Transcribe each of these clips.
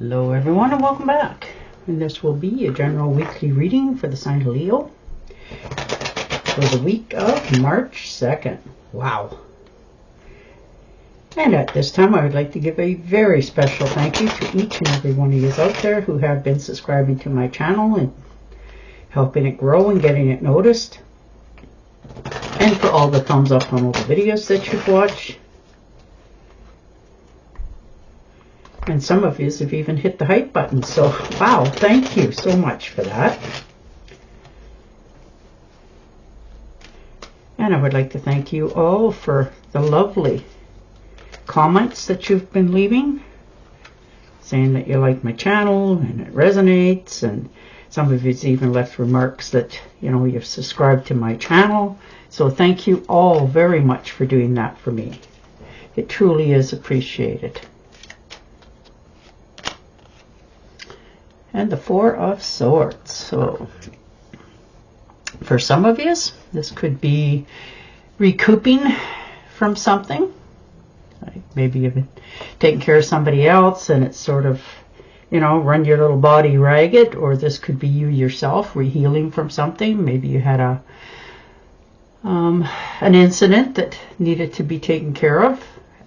Hello everyone and welcome back. And this will be a general weekly reading for the sign of Leo for the week of March 2nd. Wow. And at this time I would like to give a very special thank you to each and every one of you out there who have been subscribing to my channel and helping it grow and getting it noticed. And for all the thumbs up on all the videos that you've watched. And some of you have even hit the hype button. So, wow, thank you so much for that. And I would like to thank you all for the lovely comments that you've been leaving, saying that you like my channel and it resonates. And some of you've even left remarks that, you know, you've subscribed to my channel. So thank you all very much for doing that for me. It truly is appreciated. And the Four of Swords. So for some of you, this could be recouping from something. Like maybe you've been taking care of somebody else and it's sort of, you know, run your little body ragged. Or this could be you yourself healing from something. Maybe you had an incident that needed to be taken care of,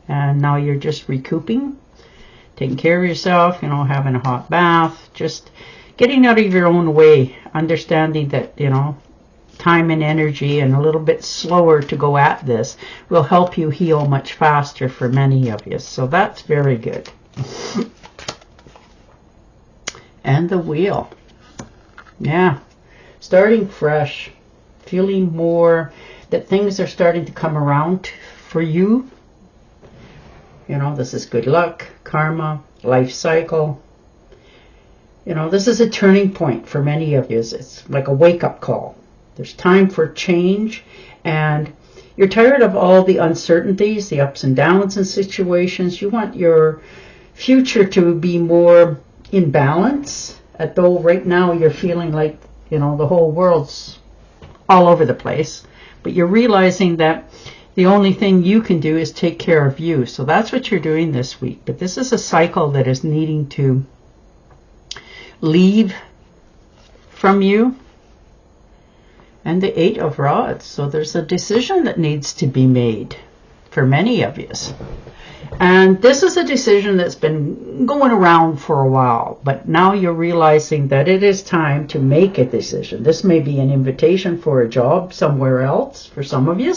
and now you're just recouping. Taking care of yourself, you know, having a hot bath, just getting out of your own way, understanding that, you know, time and energy and a little bit slower to go at this will help you heal much faster for many of you. So that's very good. And the Wheel. Yeah, starting fresh, feeling more that things are starting to come around for you. You know, this is good luck, karma, life cycle. You know, this is a turning point for many of you. It's like a wake-up call. There's time for change, and you're tired of all the uncertainties, the ups and downs in situations. You want your future to be more in balance, although right now you're feeling like, you know, the whole world's all over the place. But you're realizing that the only thing you can do is take care of you. So that's what you're doing this week. But this is a cycle that is needing to leave from you. And the Eight of Rods. So there's a decision that needs to be made for many of you. And this is a decision that's been going around for a while. But now you're realizing that it is time to make a decision. This may be an invitation for a job somewhere else for some of you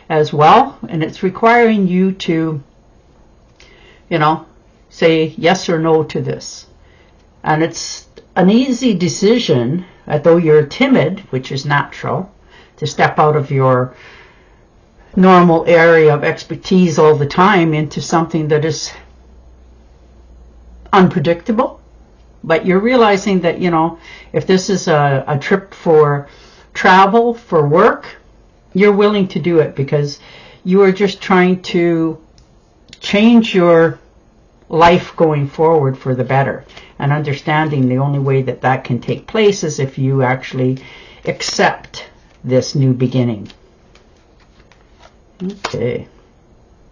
as well, and it's requiring you to, you know, say yes or no to this. And it's an easy decision, although you're timid, which is natural, to step out of your normal area of expertise all the time into something that is unpredictable. But you're realizing that, you know, if this is a trip for travel, for work, you're willing to do it because you are just trying to change your life going forward for the better, and understanding the only way that that can take place is if you actually accept this new beginning. Okay.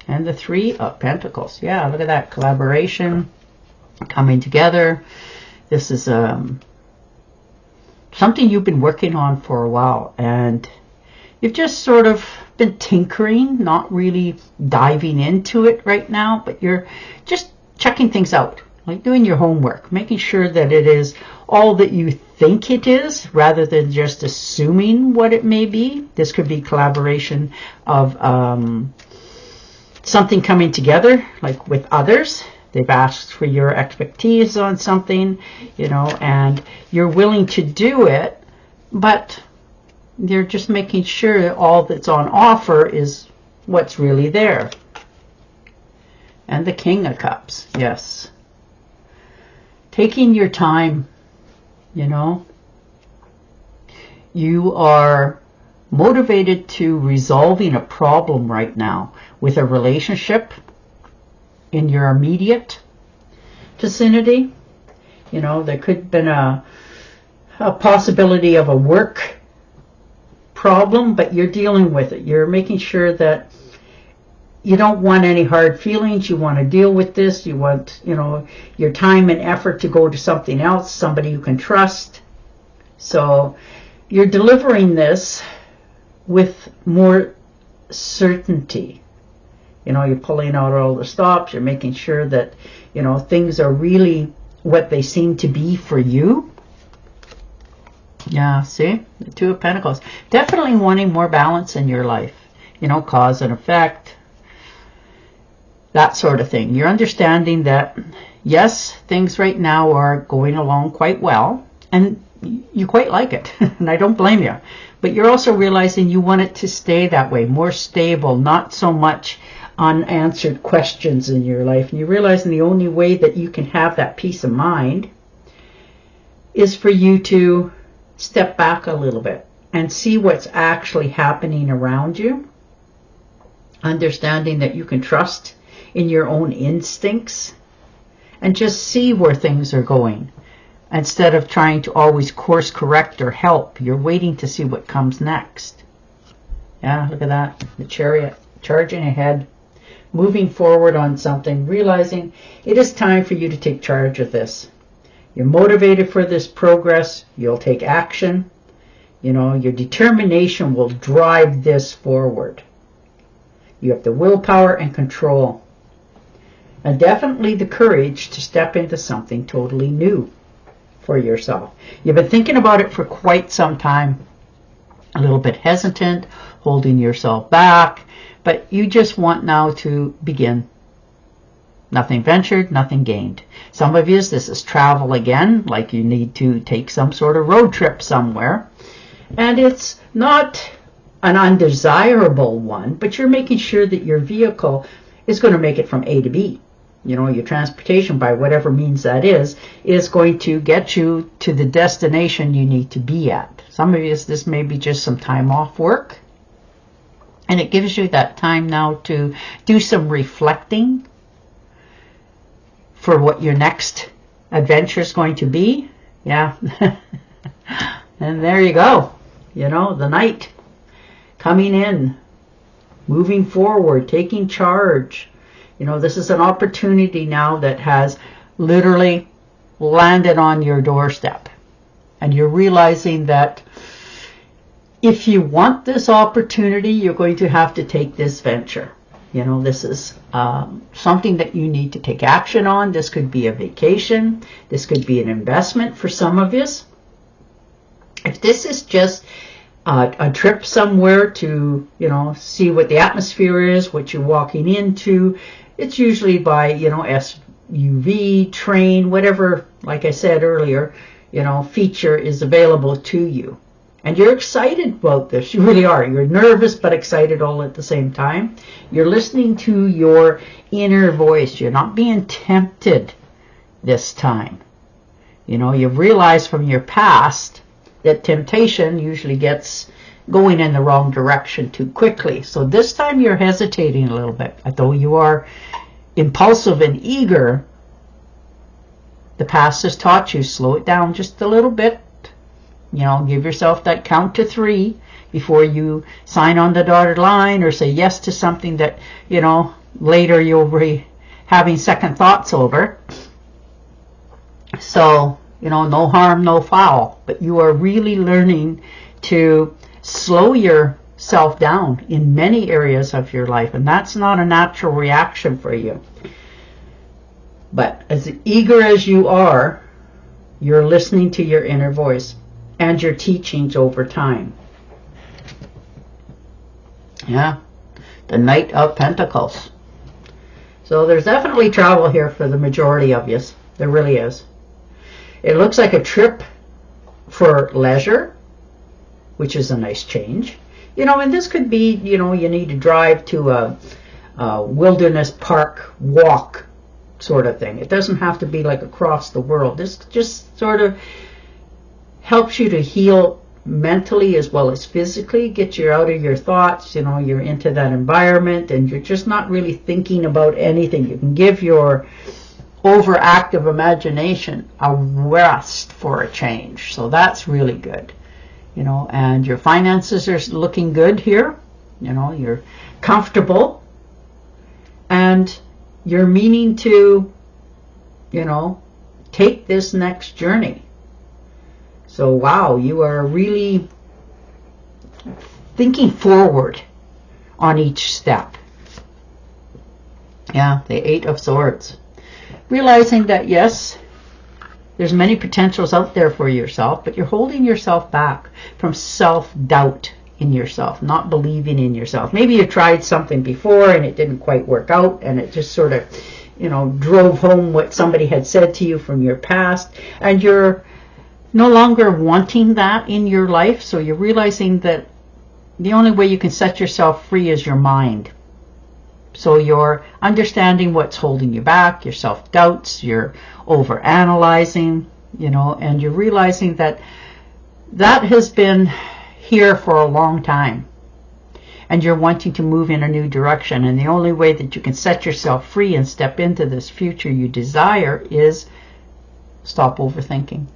And the Three of Pentacles. Yeah, look at that. Collaboration, coming together. This is something you've been working on for a while, and you've just sort of been tinkering, not really diving into it right now, but you're just checking things out, like doing your homework, making sure that it is all that you think it is, rather than just assuming what it may be. This could be collaboration of something coming together, like with others. They've asked for your expertise on something, you know, and you're willing to do it, but you're just making sure that all that's on offer is what's really there. And the King of Cups. Yes. Taking your time, you know. You are motivated to resolving a problem right now with a relationship in your immediate vicinity. You know, there could have been a possibility of a work problem, but you're dealing with it. You're making sure that you don't want any hard feelings. You want to deal with this. You want, you know, your time and effort to go to something else, somebody you can trust. So you're delivering this with more certainty. You know, you're pulling out all the stops. You're making sure that, you know, things are really what they seem to be for you. Yeah, see? The Two of Pentacles. Definitely wanting more balance in your life. You know, cause and effect. That sort of thing. You're understanding that, yes, things right now are going along quite well. And you quite like it. And I don't blame you. But you're also realizing you want it to stay that way. More stable. Not so much unanswered questions in your life. And you're realizing the only way that you can have that peace of mind is for you to step back a little bit and see what's actually happening around you. Understanding that you can trust in your own instincts and just see where things are going. Instead of trying to always course correct or help, you're waiting to see what comes next. Yeah, look at that. The Chariot, charging ahead, moving forward on something, realizing it is time for you to take charge of this. You're motivated for this progress. You'll take action. You know, your determination will drive this forward. You have the willpower and control. And definitely the courage to step into something totally new for yourself. You've been thinking about it for quite some time. A little bit hesitant, holding yourself back. But you just want now to begin. Nothing ventured, nothing gained. Some of you, this is travel again, like you need to take some sort of road trip somewhere. And it's not an undesirable one, but you're making sure that your vehicle is going to make it from A to B. You know, your transportation, by whatever means that is going to get you to the destination you need to be at. Some of you, this may be just some time off work. And it gives you that time now to do some reflecting for what your next adventure is going to be. Yeah. And there you go. You know, the Knight coming in, moving forward, taking charge. You know, this is an opportunity now that has literally landed on your doorstep. And you're realizing that if you want this opportunity, you're going to have to take this venture. You know, this is something that you need to take action on. This could be a vacation. This could be an investment for some of you. If this is just a trip somewhere to, you know, see what the atmosphere is, what you're walking into, it's usually by, you know, SUV, train, whatever, like I said earlier, you know, feature is available to you. And you're excited about this. You really are. You're nervous but excited all at the same time. You're listening to your inner voice. You're not being tempted this time. You know, you've realized from your past that temptation usually gets going in the wrong direction too quickly. So this time you're hesitating a little bit. Although you are impulsive and eager, the past has taught you, slow it down just a little bit. You know, give yourself that count to 3 before you sign on the dotted line or say yes to something that, you know, later you'll be having second thoughts over. So, you know, no harm, no foul. But you are really learning to slow yourself down in many areas of your life. And that's not a natural reaction for you. But as eager as you are, you're listening to your inner voice and your teachings over time. Yeah, the Knight of Pentacles. So there's definitely travel here for the majority of you. There really is. It looks like a trip for leisure, which is a nice change. You know, and this could be, you know, you need to drive to a wilderness park walk sort of thing. It doesn't have to be like across the world. This just sort of helps you to heal mentally as well as physically, get you out of your thoughts, you know, you're into that environment and you're just not really thinking about anything. You can give your overactive imagination a rest for a change. So that's really good, you know, and your finances are looking good here. You know, you're comfortable And you're meaning to, you know, take this next journey. So wow, you are really thinking forward on each step. Yeah, the Eight of Swords. Realizing that yes, there's many potentials out there for yourself, but you're holding yourself back from self-doubt in yourself, not believing in yourself. Maybe you tried something before and it didn't quite work out, and it just sort of, you know, drove home what somebody had said to you from your past, and you're no longer wanting that in your life. So you're realizing that the only way you can set yourself free is your mind. So you're understanding what's holding you back, your self-doubts, your over-analyzing, you know, and you're realizing that that has been here for a long time. And you're wanting to move in a new direction. And the only way that you can set yourself free and step into this future you desire is stop overthinking.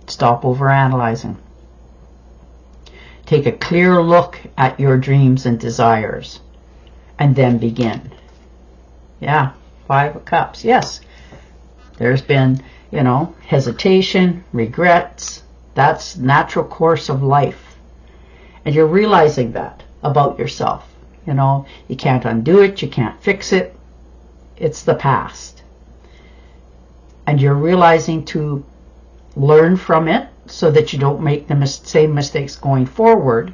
Stop overanalyzing. Take a clear look at your dreams and desires. And then begin. Yeah, Five of Cups. Yes, there's been, you know, hesitation, regrets. That's natural course of life. And you're realizing that about yourself. You know, you can't undo it. You can't fix it. It's the past. And you're realizing to learn from it so that you don't make the same mistakes going forward.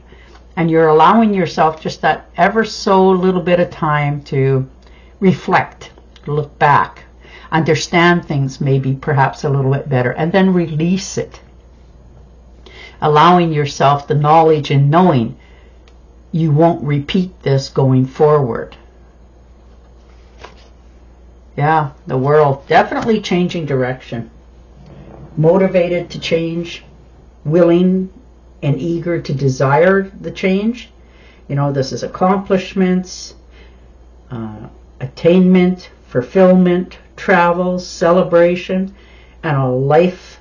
And you're allowing yourself just that ever so little bit of time to reflect, look back, understand things maybe perhaps a little bit better, and then release it. Allowing yourself the knowledge and knowing you won't repeat this going forward. Yeah, the world definitely changing direction. Motivated to change, willing and eager to desire the change. You know, this is accomplishments, attainment, fulfillment, travel, celebration, and a life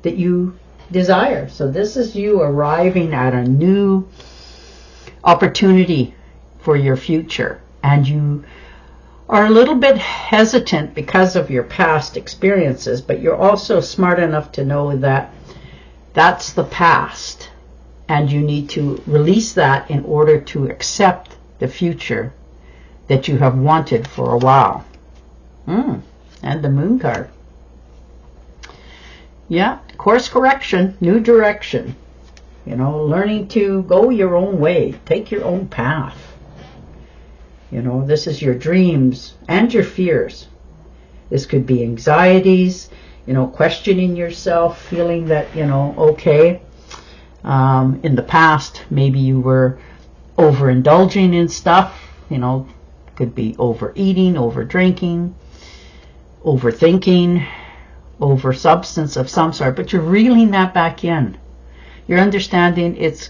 that you desire. So this is you arriving at a new opportunity for your future. And you are a little bit hesitant because of your past experiences, but you're also smart enough to know that that's the past, and you need to release that in order to accept the future that you have wanted for a while. And the Moon card. Yeah, course correction, new direction. You know, learning to go your own way, take your own path. You know, this is your dreams and your fears. This could be anxieties, you know, questioning yourself, feeling that, you know, okay, in the past, maybe you were overindulging in stuff, you know, could be overeating, over drinking, overthinking, over substance of some sort, but you're reeling that back in. You're understanding it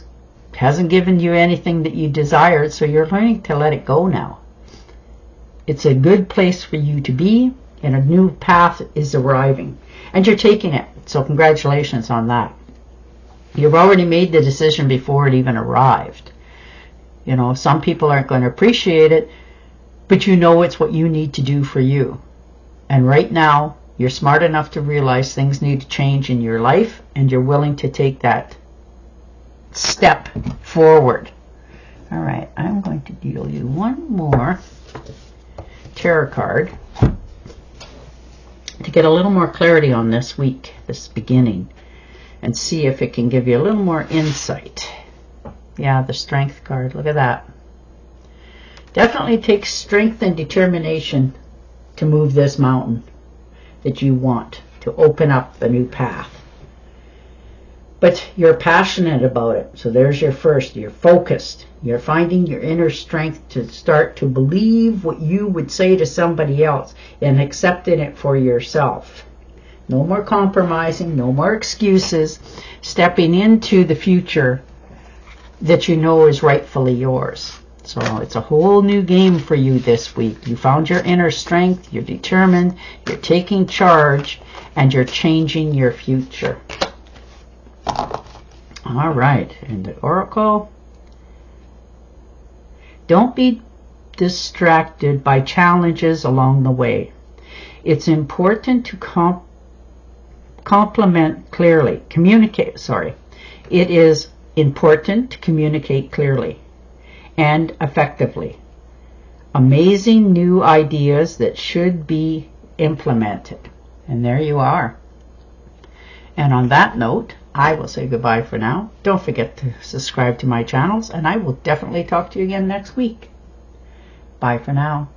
hasn't given you anything that you desired, so you're learning to let it go now. It's a good place for you to be, and a new path is arriving. And you're taking it, so congratulations on that. You've already made the decision before it even arrived. You know, some people aren't going to appreciate it, but you know it's what you need to do for you. And right now, you're smart enough to realize things need to change in your life, and you're willing to take that step forward. All right, I'm going to deal you one more tarot card to get a little more clarity on this week, this beginning, and see if it can give you a little more insight. Yeah, the Strength card, look at that. Definitely takes strength and determination to move this mountain that you want, to open up a new path. But you're passionate about it. So there's your first. You're focused. You're finding your inner strength to start to believe what you would say to somebody else and accepting it for yourself. No more compromising. No more excuses. Stepping into the future that you know is rightfully yours. So it's a whole new game for you this week. You found your inner strength. You're determined. You're taking charge. And you're changing your future. All right, and the Oracle. Don't be distracted by challenges along the way. It's important to It is important to communicate clearly and effectively. Amazing new ideas that should be implemented. And there you are. And on that note, I will say goodbye for now. Don't forget to subscribe to my channels, and I will definitely talk to you again next week. Bye for now.